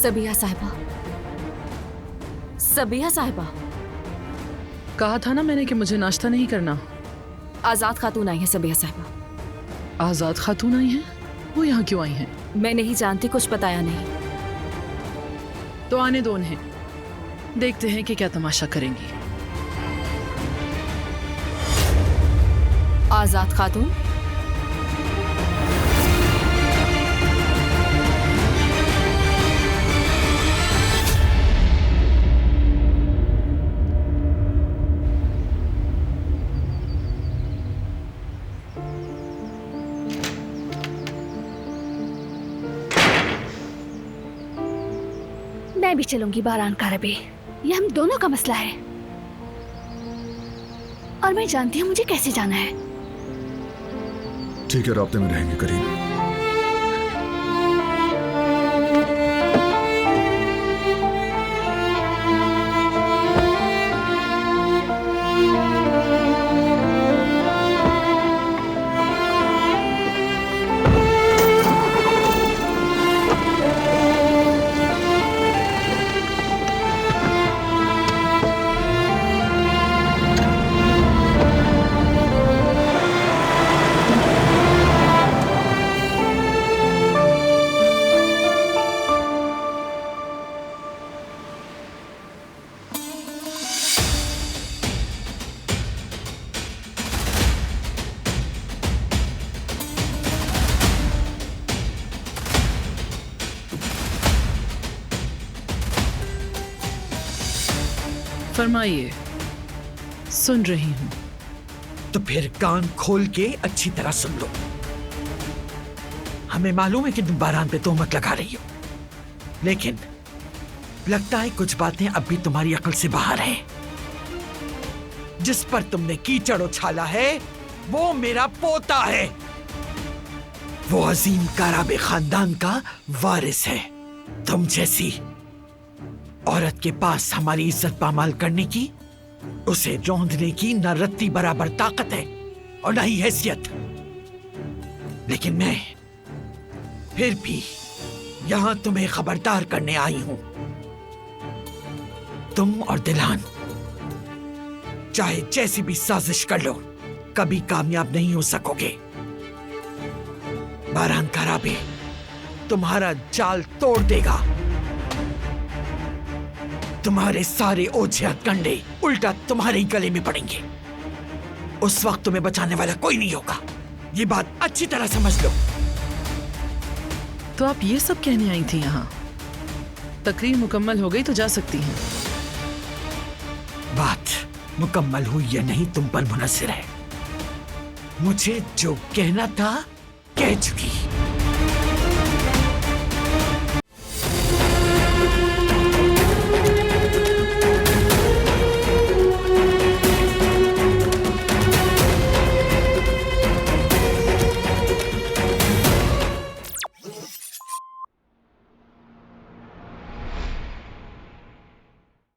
सबिया साहिबा, सबिया साहिबा। कहा था ना मैंने कि मुझे नाश्ता नहीं करना। आजाद खातून आई है सबिया साहिबा। आजाद खातून आई हैं? वो यहाँ क्यों आई हैं? मैं नहीं जानती, कुछ बताया नहीं। तो आने दो उन्हें, देखते हैं कि क्या तमाशा करेंगी। आजाद खातून, मैं भी चलूंगी बारान कारबे। ये हम दोनों का मसला है और मैं जानती हूँ मुझे कैसे जाना है। ठीक है, राब्ते में रहेंगे करीम। फरमाइए, सुन रही हूँ। तो फिर कान खोल के अच्छी तरह सुन लो। हमें मालूम है कि तुम बारान पे तोहमत लगा रही हो, लेकिन लगता है कुछ बातें अब भी तुम्हारी अकल से बाहर हैं। जिस पर तुमने कीचड़ उछाला है वो मेरा पोता है। वो अजीम काराबे खानदान का वारिस है। तुम जैसी औरत के पास हमारी इज्जत पामाल करने की, उसे रौंदने की न रत्ती बराबर ताकत है और न ही हैसियत। लेकिन मैं फिर भी यहां तुम्हें खबरदार करने आई हूं। तुम और दिलान चाहे जैसी भी साजिश कर लो, कभी कामयाब नहीं हो सकोगे। बारान कारबे तुम्हारा जाल तोड़ देगा। तुम्हारे सारे ओछे हथकंडे उल्टा तुम्हारे ही गले में पड़ेंगे। उस वक्त तुम्हें बचाने वाला कोई नहीं होगा। ये बात अच्छी तरह समझ लो। तो आप ये सब कहने आई थी यहाँ? तकरीर मुकम्मल हो गई तो जा सकती हैं। बात मुकम्मल हुई या नहीं तुम पर मुनस्सिर है। मुझे जो कहना था कह चुकी।